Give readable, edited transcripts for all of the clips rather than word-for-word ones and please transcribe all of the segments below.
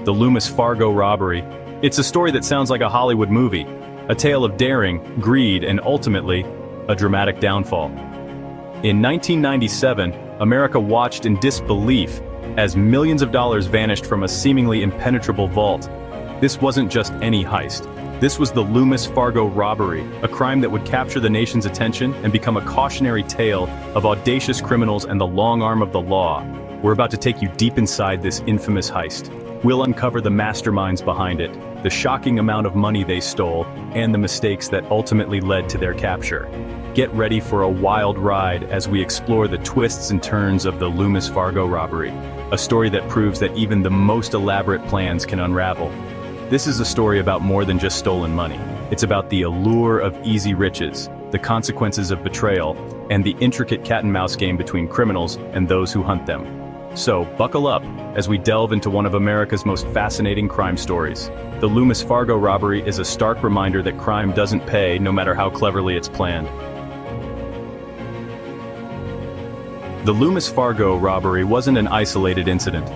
the Loomis Fargo Robbery. It's a story that sounds like a Hollywood movie, a tale of daring, greed, and ultimately, a dramatic downfall. In 1997, America watched in disbelief as millions of dollars vanished from a seemingly impenetrable vault. This wasn't just any heist. This was the Loomis Fargo Robbery, a crime that would capture the nation's attention and become a cautionary tale of audacious criminals and the long arm of the law. We're about to take you deep inside this infamous heist. We'll uncover the masterminds behind it, the shocking amount of money they stole, and the mistakes that ultimately led to their capture. Get ready for a wild ride as we explore the twists and turns of the Loomis Fargo Robbery, a story that proves that even the most elaborate plans can unravel. This is a story about more than just stolen money. It's about the allure of easy riches, the consequences of betrayal, and the intricate cat-and-mouse game between criminals and those who hunt them. So, buckle up as we delve into one of America's most fascinating crime stories. The Loomis Fargo Robbery is a stark reminder that crime doesn't pay no matter how cleverly it's planned. The Loomis Fargo Robbery wasn't an isolated incident.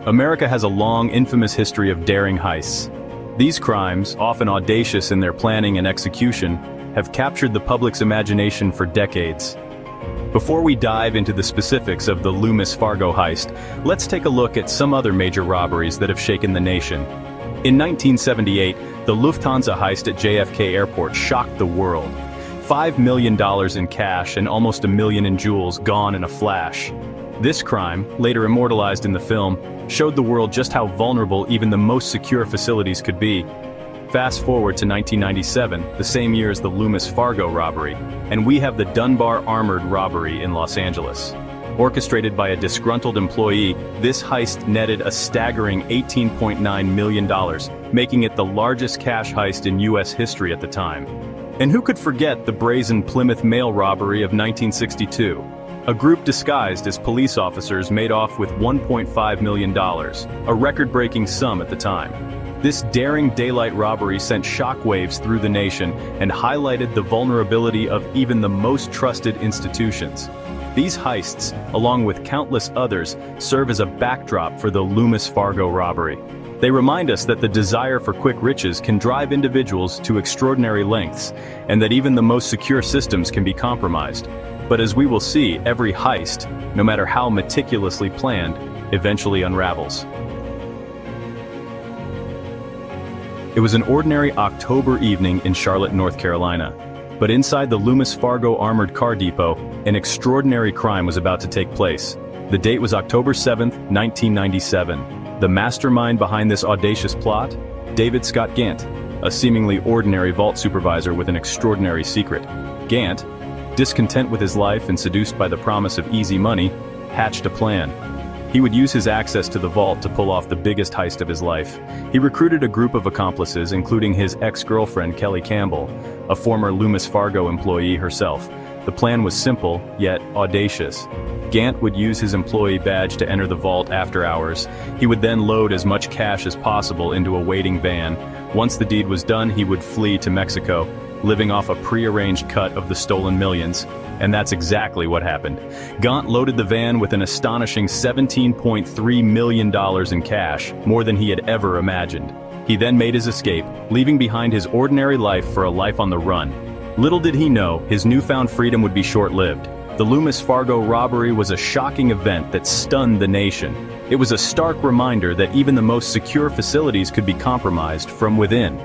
America has a long, infamous history of daring heists. These crimes, often audacious in their planning and execution, have captured the public's imagination for decades. Before we dive into the specifics of the Loomis Fargo heist, let's take a look at some other major robberies that have shaken the nation. In 1978, the Lufthansa heist at JFK Airport shocked the world. $5 million in cash and almost $1 million in jewels gone in a flash. This crime, later immortalized in the film, showed the world just how vulnerable even the most secure facilities could be. Fast forward to 1997, the same year as the Loomis Fargo robbery, and we have the Dunbar armored robbery in Los Angeles. Orchestrated by a disgruntled employee, this heist netted a staggering $18.9 million, making it the largest cash heist in U.S. history at the time. And who could forget the brazen Plymouth mail robbery of 1962? A group disguised as police officers made off with $1.5 million, a record-breaking sum at the time. This daring daylight robbery sent shockwaves through the nation and highlighted the vulnerability of even the most trusted institutions. These heists, along with countless others, serve as a backdrop for the Loomis Fargo robbery. They remind us that the desire for quick riches can drive individuals to extraordinary lengths, and that even the most secure systems can be compromised. But as we will see, every heist, no matter how meticulously planned, eventually unravels. It was an ordinary October evening in Charlotte, North Carolina. But inside the Loomis Fargo Armored Car Depot, an extraordinary crime was about to take place. The date was October 7, 1997. The mastermind behind this audacious plot? David Scott Gant, a seemingly ordinary vault supervisor with an extraordinary secret. Gant, discontent with his life and seduced by the promise of easy money, hatched a plan. He would use his access to the vault to pull off the biggest heist of his life. He recruited a group of accomplices, including his ex-girlfriend Kelly Campbell, a former Loomis Fargo employee herself. The plan was simple, yet audacious. Gant would use his employee badge to enter the vault after hours. He would then load as much cash as possible into a waiting van. Once the deed was done, he would flee to Mexico, living off a pre-arranged cut of the stolen millions. And that's exactly what happened. Gant loaded the van with an astonishing $17.3 million in cash, more than he had ever imagined. He then made his escape, leaving behind his ordinary life for a life on the run. Little did he know, his newfound freedom would be short-lived. The Loomis Fargo robbery was a shocking event that stunned the nation. It was a stark reminder that even the most secure facilities could be compromised from within.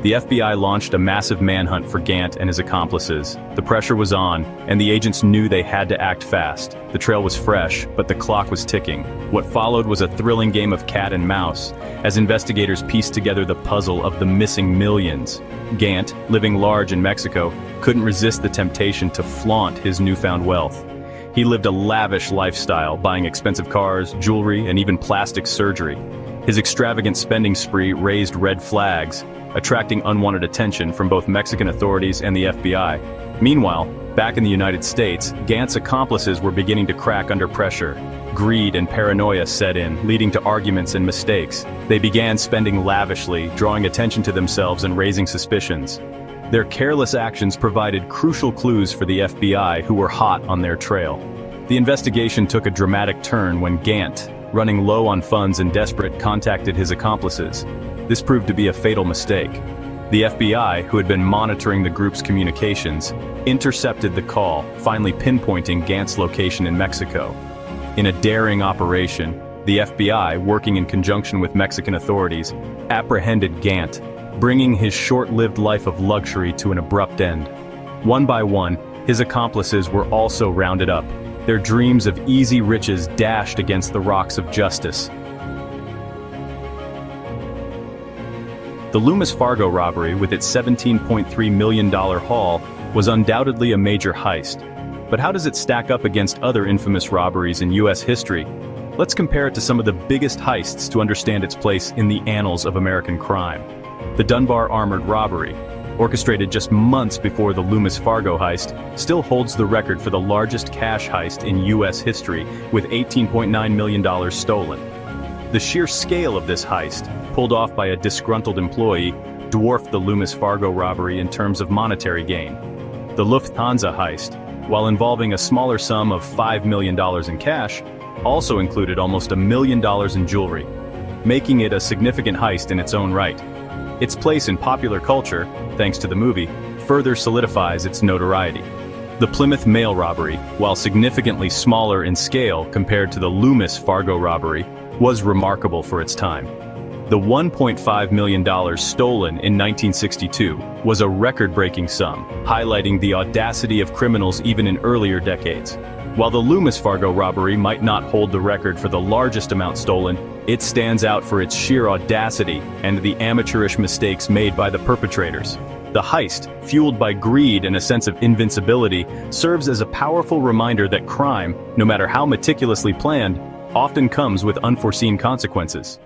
The FBI launched a massive manhunt for Gant and his accomplices. The pressure was on, and the agents knew they had to act fast. The trail was fresh, but the clock was ticking. What followed was a thrilling game of cat and mouse, as investigators pieced together the puzzle of the missing millions. Gant, living large in Mexico, couldn't resist the temptation to flaunt his newfound wealth. He lived a lavish lifestyle, buying expensive cars, jewelry, and even plastic surgery. His extravagant spending spree raised red flags, attracting unwanted attention from both Mexican authorities and the FBI. Meanwhile, back in the United States, Gant's accomplices were beginning to crack under pressure. Greed and paranoia set in, leading to arguments and mistakes. They began spending lavishly, drawing attention to themselves and raising suspicions. Their careless actions provided crucial clues for the FBI, who were hot on their trail. The investigation took a dramatic turn when Gant, running low on funds and desperate, contacted his accomplices. This proved to be a fatal mistake. The FBI, who had been monitoring the group's communications, intercepted the call, finally pinpointing Gant's location in Mexico. In a daring operation, the FBI, working in conjunction with Mexican authorities, apprehended Gant, bringing his short-lived life of luxury to an abrupt end. One by one, his accomplices were also rounded up, their dreams of easy riches dashed against the rocks of justice. The Loomis Fargo robbery, with its $17.3 million haul, was undoubtedly a major heist. But how does it stack up against other infamous robberies in U.S. history? Let's compare it to some of the biggest heists to understand its place in the annals of American crime. The Dunbar armored robbery, orchestrated just months before the Loomis Fargo heist, still holds the record for the largest cash heist in U.S. history, with $18.9 million stolen. The sheer scale of this heist, pulled off by a disgruntled employee, dwarfed the Loomis Fargo robbery in terms of monetary gain. The Lufthansa heist, while involving a smaller sum of $5 million in cash, also included almost $1 million in jewelry, making it a significant heist in its own right. Its place in popular culture, thanks to the movie, further solidifies its notoriety. The Plymouth Mail robbery, while significantly smaller in scale compared to the Loomis Fargo robbery, was remarkable for its time. The $1.5 million stolen in 1962 was a record-breaking sum, highlighting the audacity of criminals even in earlier decades. While the Loomis Fargo robbery might not hold the record for the largest amount stolen, it stands out for its sheer audacity and the amateurish mistakes made by the perpetrators. The heist, fueled by greed and a sense of invincibility, serves as a powerful reminder that crime, no matter how meticulously planned, often comes with unforeseen consequences.